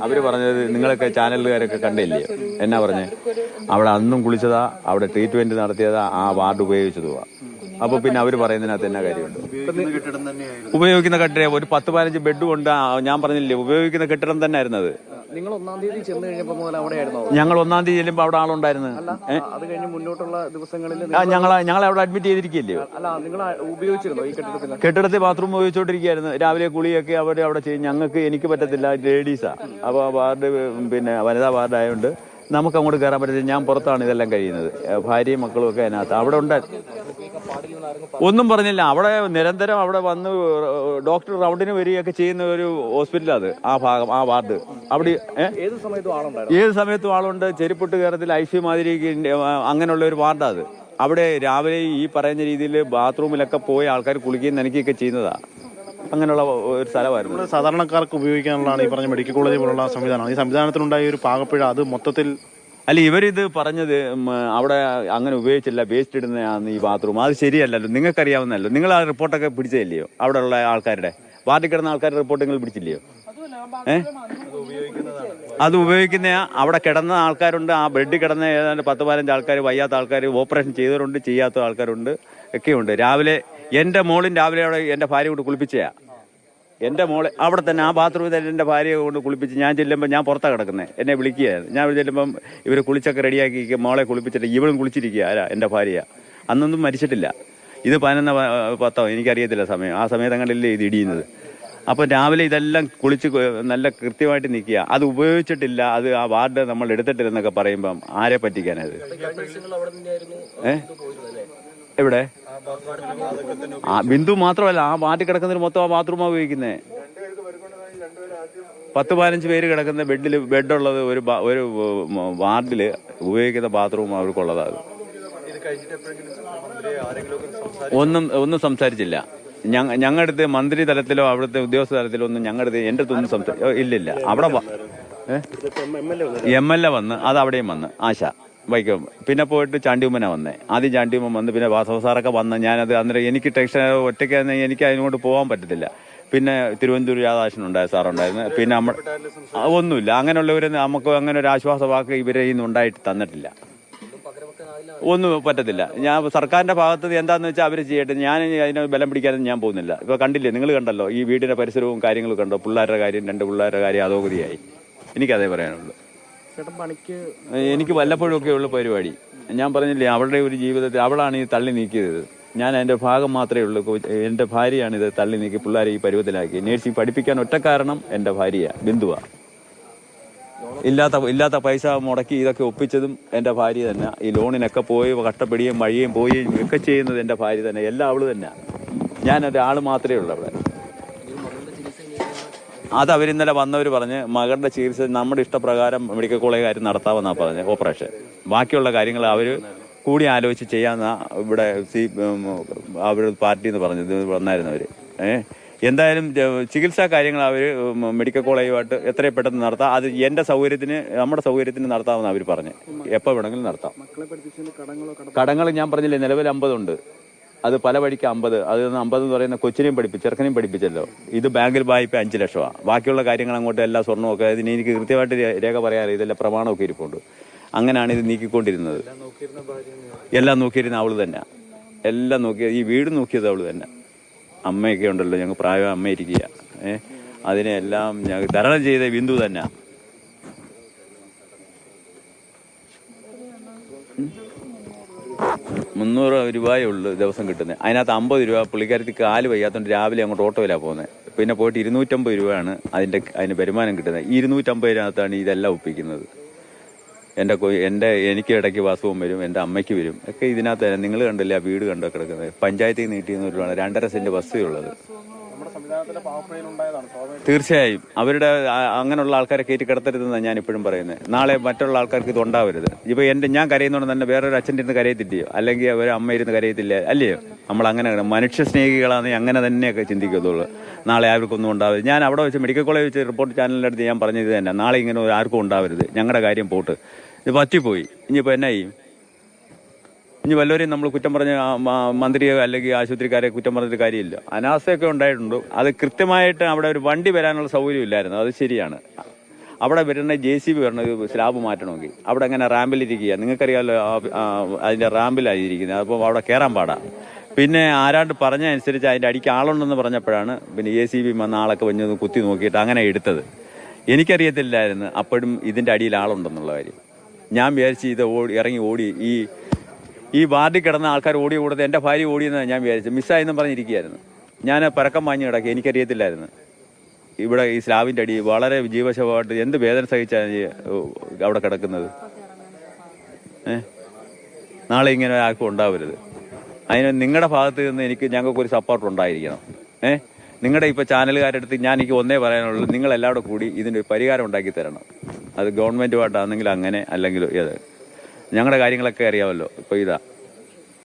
അവര് പറഞ്ഞത് നിങ്ങളൊക്കെ ചാനലുകാരൊക്കെ കണ്ടില്ലേ എന്നാ പറഞ്ഞേ, അവിടെ അന്നും കുളിച്ചതാ, അവിടെ ട്രീറ്റ്മെന്റ് നടത്തിയതാ, ആ വാർഡ് ഉപയോഗിച്ചതുവാ. അപ്പൊ പിന്നെ അവര് പറയുന്നതിനകത്ത് എന്നാ കാര്യമുണ്ട്? ഉപയോഗിക്കുന്ന കെട്ടിടം ഒരു 10-15 ബെഡും ഉണ്ട്. ഞാൻ പറഞ്ഞില്ലേ ഉപയോഗിക്കുന്ന കെട്ടിടം തന്നെ ആയിരുന്നത്. നിങ്ങൾ 1-ാം തീയതി ചെന്ന് കഴിഞ്ഞപ്പോൾ മുതൽ അവിടെയായിരുന്നോ? ഞങ്ങൾ 1-ാം തീയതി ചെല്ലുമ്പോൾ അവിടെ ആളുണ്ടായിരുന്നു. അത് കഴിഞ്ഞ് മുന്നോട്ടുള്ള ദിവസങ്ങളിൽ ഞങ്ങളെ അവിടെ അഡ്മിറ്റ് ചെയ്തിരിക്കുകയല്ലയോ. അല്ല, നിങ്ങൾ ഉപയോഗിച്ചിരുന്നോ ഈ കെട്ടിടത്തിൽ? കെട്ടിടത്തിൽ ബാത്റൂം ഉപയോഗിച്ചോണ്ടിരിക്കുകയായിരുന്നു. രാവിലെ കുളിയൊക്കെ അവിടെ ചെയ്യും. എനിക്ക് പറ്റത്തില്ല, ലേഡീസാ. അപ്പോൾ വാർഡ് പിന്നെ വനിതാ വാർഡായതുകൊണ്ട് നമുക്ക് അങ്ങോട്ട് കയറാൻ പറ്റത്തില്ല. ഞാൻ പുറത്താണ് ഇതെല്ലാം കഴിയുന്നത്. ഭാര്യയും മക്കളും ഒക്കെ അതിനകത്ത് അവിടെ ഉണ്ട്. ഒന്നും പറഞ്ഞില്ല. അവിടെ നിരന്തരം അവിടെ വന്ന് ഡോക്ടർ റൗണ്ടിന് വരികയൊക്കെ ചെയ്യുന്ന ഒരു ഹോസ്പിറ്റലാണ് അത്. ആ ഭാഗം, ആ വാർഡ് അവിടെ ഏത് സമയത്തും ആളുണ്ട്. ചെരുപ്പിട്ട് കയറത്തിൽ ICU മാതിരി അങ്ങനെയുള്ള ഒരു വാർഡാണ് അത്. അവിടെ രാവിലെ ഈ പറയുന്ന രീതിയിൽ ബാത്റൂമിലൊക്കെ പോയി ആൾക്കാർ കുളിക്കുകയും നനയ്ക്കുകയൊക്കെ ചെയ്യുന്നതാണ്. അങ്ങനെയുള്ള ഒരു സ്ഥലമായിരുന്നു. സാധാരണക്കാർക്ക് ഉപയോഗിക്കാനുള്ളതാണ് ഈ പറഞ്ഞ മെഡിക്കൽ കോളേജ് പോലുള്ള സംവിധാനം. ഈ സംവിധാനത്തിനുണ്ടായ ഒരു പാകപ്പിഴ അത് മൊത്തത്തിൽ അല്ല, ഇവരിത് പറഞ്ഞത് അവിടെ അങ്ങനെ ഉപയോഗിച്ചില്ല, വേസ്റ്റ് ഇടുന്നതാണ് ഈ ബാത്റൂം. അത് ശരിയല്ലല്ലോ, നിങ്ങൾക്കറിയാവുന്നല്ലോ. നിങ്ങൾ ആ റിപ്പോർട്ടൊക്കെ പിടിച്ചതല്ലയോ? അവിടെ ഉള്ള ആൾക്കാരുടെ വാർഡിൽ കിടന്ന ആൾക്കാരുടെ റിപ്പോർട്ട് നിങ്ങൾ പിടിച്ചില്ലയോ? അത് ഉപയോഗിക്കുന്ന അവിടെ കിടന്ന ആൾക്കാരുണ്ട്. ആ ബെഡിൽ കിടന്ന ഏതാണ്ട് 10-15 ആൾക്കാർ, വയ്യാത്ത ആൾക്കാർ, ഓപ്പറേഷൻ ചെയ്തവരുണ്ട്, ചെയ്യാത്ത ആൾക്കാരുണ്ട്, ഒക്കെയുണ്ട്. രാവിലെ എൻ്റെ മോളും രാവിലെ അവിടെ എൻ്റെ ഭാര്യ കൊണ്ട് കുളിപ്പിച്ചയാ. എൻ്റെ മോളെ അവിടെ തന്നെ ആ ബാത്റൂമിൽ തന്നെ എൻ്റെ ഭാര്യയെ കൊണ്ട് കുളിപ്പിച്ച്. ഞാൻ ചെല്ലുമ്പോൾ ഞാൻ പുറത്താണ് കിടക്കുന്നത്, എന്നെ വിളിക്കുകയായിരുന്നു. ഞാൻ ചെല്ലുമ്പം ഇവർ കുളിച്ചൊക്കെ റെഡിയാക്കി മോളെ കുളിപ്പിച്ചിട്ട് ഇവളും കുളിച്ചിരിക്കുക. ആരാ? എൻ്റെ ഭാര്യ. അന്നൊന്നും മരിച്ചിട്ടില്ല. ഇത് 11-10 എനിക്കറിയത്തില്ല സമയം. ആ സമയത്ത് അങ്ങനെയല്ലേ ഇത് ഇടിയുന്നത്. അപ്പോൾ രാവിലെ ഇതെല്ലാം കുളിച്ച് നല്ല കൃത്യമായിട്ട് നിൽക്കുക. അത് ഉപയോഗിച്ചിട്ടില്ല, അത് ആ വാർഡ് നമ്മൾ എടുത്തിട്ടില്ലെന്നൊക്കെ പറയുമ്പം ആരെ പറ്റിക്കാനത്? എവിടെ? ആ ബിന്ദു മാത്രമല്ല, ആ വാർഡിൽ കിടക്കുന്നതിന് മൊത്തം ആ ബാത്റൂമാണ് ഉപയോഗിക്കുന്നത്. 10-15 പേര് കിടക്കുന്ന ബെഡുള്ളത് ഒരു വാർഡിൽ ഉപയോഗിക്കുന്ന ബാത്റൂം അവർക്കുള്ളതാണ്. ഒന്നും സംസാരിച്ചില്ല. ഞങ്ങളുടെ അടുത്ത് മന്ത്രി തലത്തിലോ അവിടുത്തെ ഉദ്യോഗസ്ഥ തലത്തിലോ ഒന്നും ഞങ്ങളുടെ അടുത്ത് എൻ്റെ അടുത്തൊന്നും ഇല്ലില്ല. അവിടെ MLA വന്ന്, അത് അവിടെയും വന്ന് ആശ വൈക്കം. പിന്നെ പോയിട്ട് ചാണ്ടിയമ്മനാണ് വന്നേ. ആദ്യം ചാണ്ടിയമ്മൻ വന്ന്, പിന്നെ വാസവ സാറൊക്കെ വന്ന്. ഞാനത് അന്നേരം എനിക്ക് ടെൻഷൻ, ഒറ്റയ്ക്ക് എനിക്ക് അതിനോട് പോകാൻ പറ്റത്തില്ല. പിന്നെ തിരുവനന്തപുരം രാധാകൃഷ്ണൻ സാറുണ്ടായിരുന്നു. പിന്നെ ഒന്നുമില്ല. അങ്ങനെയുള്ളവർ നമുക്ക് അങ്ങനെ ഒരു ആശ്വാസവാക്ക് ഇവരെ ഇന്ന് ഉണ്ടായിട്ട് തന്നിട്ടില്ല. ഒന്നും പറ്റത്തില്ല. ഞാൻ സർക്കാരിന്റെ ഭാഗത്ത് എന്താന്ന് വെച്ചാൽ അവർ ചെയ്യട്ടെ. ഞാൻ അതിനെ ബലം പിടിക്കാനൊന്നും ഞാൻ പോകുന്നില്ല. ഇപ്പൊ കണ്ടില്ലേ, നിങ്ങൾ കണ്ടല്ലോ ഈ വീടിന്റെ പരിസരവും കാര്യങ്ങളും കണ്ടോ. പിള്ളേരുടെ കാര്യം, 2 പിള്ളേരുടെ കാര്യം അധോഗതിയായി. എനിക്കതേ പറയാനുള്ളൂ. എനിക്ക് വല്ലപ്പോഴും ഒക്കെ ഉള്ള പരിപാടി. ഞാൻ പറഞ്ഞില്ലേ, അവളുടെ ഒരു ജീവിതത്തിൽ അവളാണ് ഈ തള്ളി നീക്കിയത്. ഞാൻ അതിന്റെ ഭാഗം മാത്രമേ ഉള്ളൂ. എന്റെ ഭാര്യയാണ് ഇത് തള്ളി നീക്കി പിള്ളേരെ ഈ പരുവത്തിലാക്കി. നേഴ്സിംഗ് പഠിപ്പിക്കാൻ ഒറ്റ കാരണം എന്റെ ഭാര്യ ബിന്ദുവാ. ഇല്ലാത്ത പൈസ മുടക്കി ഇതൊക്കെ ഒപ്പിച്ചതും എൻ്റെ ഭാര്യ തന്നെ. ഈ ലോണിനൊക്കെ പോയി കഷ്ടപ്പെടുകയും മഴയും പോവുകയും ഒക്കെ ചെയ്യുന്നത് എൻ്റെ ഭാര്യ തന്നെ. എല്ലാം അവള് തന്നെ. ഞാൻ ഒരാൾ മാത്രമേ ഉള്ളൂ അവിടെ. അത് അവരിന്നലെ വന്നവർ പറഞ്ഞ് മകളുടെ ചികിത്സ നമ്മുടെ ഇഷ്ടപ്രകാരം മെഡിക്കൽ കോളേജുകാർ നടത്താമെന്നാണ് പറഞ്ഞത്, ഓപ്പറേഷൻ. ബാക്കിയുള്ള കാര്യങ്ങൾ അവർ കൂടി ആലോചിച്ച് ചെയ്യാമെന്നാ ഇവിടെ അവർ പാർട്ടി എന്ന് പറഞ്ഞത് വന്നായിരുന്നവർ. എന്തായാലും ചികിത്സാ കാര്യങ്ങൾ അവർ മെഡിക്കൽ കോളേജുമായിട്ട് എത്രയും പെട്ടെന്ന് നടത്താം. അത് എൻ്റെ സൗകര്യത്തിന്, നമ്മുടെ സൗകര്യത്തിന് നടത്താമെന്ന് അവർ പറഞ്ഞ്. എപ്പോൾ വേണമെങ്കിലും നടത്താം. കടങ്ങൾ ഞാൻ പറഞ്ഞില്ലേ, നിലവിൽ 50 ഉണ്ട്. അത് പല വഴിക്ക് 50. അത് 50 എന്ന് പറയുന്ന കൊച്ചിനെയും ചെറുക്കനെയും പഠിപ്പിച്ചല്ലോ. ഇത് ബാങ്കിൽ വായ്പ 5 ലക്ഷമാണ്. ബാക്കിയുള്ള കാര്യങ്ങൾ അങ്ങോട്ട് എല്ലാ സ്വർണ്ണമൊക്കെ അതിന് എനിക്ക് കൃത്യമായിട്ട് രേഖ പറയാറില്ല. ഇതെല്ലാം പ്രമാണമൊക്കെ ഇരിപ്പുണ്ട്. അങ്ങനെയാണ് ഇത് നീക്കിക്കൊണ്ടിരുന്നത്. എല്ലാം നോക്കിയിരുന്ന അവള് തന്നെ. എല്ലാം നോക്കിയത്, ഈ വീട് നോക്കിയത് അവള് തന്നെ. അമ്മയൊക്കെ ഉണ്ടല്ലോ, ഞങ്ങൾ പ്രായം അമ്മ ഇരിക്കുക. അതിനെല്ലാം ഞങ്ങൾ തരണം ചെയ്ത ബിന്ദു തന്നെ. ₹300 ഉള്ളു ദിവസം കിട്ടുന്നത്. അതിനകത്ത് 50 രൂപ പുള്ളിക്കാരത്തി കാല് വയ്യാത്തതുകൊണ്ട് രാവിലെ അങ്ങോട്ട് ഓട്ടോയിലാണ് പോകുന്നത്. പിന്നെ പോയിട്ട് 250 രൂപയാണ് അതിന് വരുമാനം കിട്ടുന്നത്. ഈ 250 രൂപത്താണ് ഇതെല്ലാം ഒപ്പിക്കുന്നത്. എനിക്ക് ഇടയ്ക്ക് വാസവും വരും, എൻ്റെ അമ്മയ്ക്ക് വരും ഒക്കെ ഇതിനകത്ത്. നിങ്ങൾ കണ്ടില്ല ആ വീട് കണ്ടോ കിടക്കുന്നത്? പഞ്ചായത്തിൽ നിന്ന് കിട്ടിയെന്നൊരുവാണ് 2.5 സെന്റ് ബസ് ഉള്ളത്. തീർച്ചയായും അവരുടെ അങ്ങനെയുള്ള ആൾക്കാരെ കയറ്റി കിടത്തരുതെന്നാണ് ഞാൻ ഇപ്പോഴും പറയുന്നത്. നാളെ മറ്റുള്ള ആൾക്കാർക്ക് ഇത് ഉണ്ടാവരുത്. ഇപ്പൊ ഞാൻ കരയുന്നതുകൊണ്ട് തന്നെ വേറൊരു അച്ഛൻ്റെ ഇരുന്ന് കരയത്തില്ലയോ, അല്ലെങ്കിൽ ഒരു അമ്മ ഇരുന്ന് കരയത്തില്ല അല്ലയോ? നമ്മൾ അങ്ങനെ മനുഷ്യ സ്നേഹികളാണ്, അങ്ങനെ തന്നെയൊക്കെ ചിന്തിക്കത്തുള്ളൂ. നാളെ ആർക്കൊന്നും ഉണ്ടാവരുത്. ഞാൻ അവിടെ വെച്ച് മെഡിക്കൽ കോളേജ് വെച്ച് റിപ്പോർട്ട് ചാനലിൻ്റെ അടുത്ത് ഞാൻ പറഞ്ഞത് തന്നെ, നാളെ ഇങ്ങനെ ആർക്കും ഉണ്ടാവരുത്. ഞങ്ങളുടെ കാര്യം പോട്ട്, ഇത് പറ്റിപ്പോയി. ഇനിയിപ്പോൾ എന്നാ ചെയ്യും? ഇനി വല്ലവരെയും നമ്മൾ കുറ്റം പറഞ്ഞ മന്ത്രിയോ അല്ലെങ്കിൽ ആശുപത്രിക്കാരെ കുറ്റം പറഞ്ഞിട്ട് കാര്യമില്ല. അനാസ്ഥയൊക്കെ ഉണ്ടായിട്ടുണ്ട്. അത് കൃത്യമായിട്ട് അവിടെ ഒരു വണ്ടി വരാനുള്ള സൗകര്യം ഇല്ലായിരുന്നു, അത് ശരിയാണ്. അവിടെ വരുന്ന JCB വരണ സ്ലാബ് മാറ്റണമെങ്കിൽ അവിടെ എങ്ങനെ റാമ്പിലിരിക്കുക നിങ്ങൾക്കറിയാമല്ലോ, അതിൻ്റെ റാമ്പിലായിരിക്കുന്നത്. അപ്പോൾ അവിടെ കയറാൻ പാടാം. പിന്നെ ആരാണ്ട് പറഞ്ഞ അനുസരിച്ച് അതിൻ്റെ അടിക്ക് ആളുണ്ടെന്ന് പറഞ്ഞപ്പോഴാണ് പിന്നെ JCB വന്ന ആളൊക്കെ വന്ന് കുത്തി നോക്കിയിട്ട് അങ്ങനെ എടുത്തത്. എനിക്കറിയത്തില്ലായിരുന്നു അപ്പോഴും ഇതിൻ്റെ അടിയിൽ ആളുണ്ടെന്നുള്ള കാര്യം. ഞാൻ വിചാരിച്ച് ഇത് ഇറങ്ങി ഓടി ഈ വാർഡിൽ കിടന്ന ആൾക്കാർ ഓടി കൂടത് എൻ്റെ ഭാര്യ ഓടിയെന്നാണ് ഞാൻ വിചാരിച്ചത്. മിസ്സായെന്നും പറഞ്ഞിരിക്കുകയായിരുന്നു. ഞാൻ പരക്കം വാങ്ങി കിടക്കി, എനിക്കറിയത്തില്ലായിരുന്നു ഇവിടെ ഈ സ്ലാബിൻ്റെ അടി വളരെ ജീവശവമായിട്ട് എന്ത് വേദന സഹിച്ചാണ് അവിടെ കിടക്കുന്നത്. നാളെ ഇങ്ങനെ ആർക്കും ഉണ്ടാവരുത്. അതിന് നിങ്ങളുടെ ഭാഗത്ത് നിന്ന് ഞങ്ങൾക്കൊരു സപ്പോർട്ട് ഉണ്ടായിരിക്കണം. നിങ്ങളുടെ ഇപ്പോൾ ചാനലുകാരെടുത്ത് എനിക്ക് ഒന്നേ പറയാനുള്ളൂ, നിങ്ങളെല്ലാവരും കൂടി ഇതിൻ്റെ പരിഹാരം ഉണ്ടാക്കി തരണം. അത് ഗവൺമെൻറ്റുമായിട്ടാണെങ്കിൽ അങ്ങനെ, അല്ലെങ്കിൽ ഞങ്ങളുടെ കാര്യങ്ങളൊക്കെ അറിയാമല്ലോ. ഇപ്പോൾ ഇതാ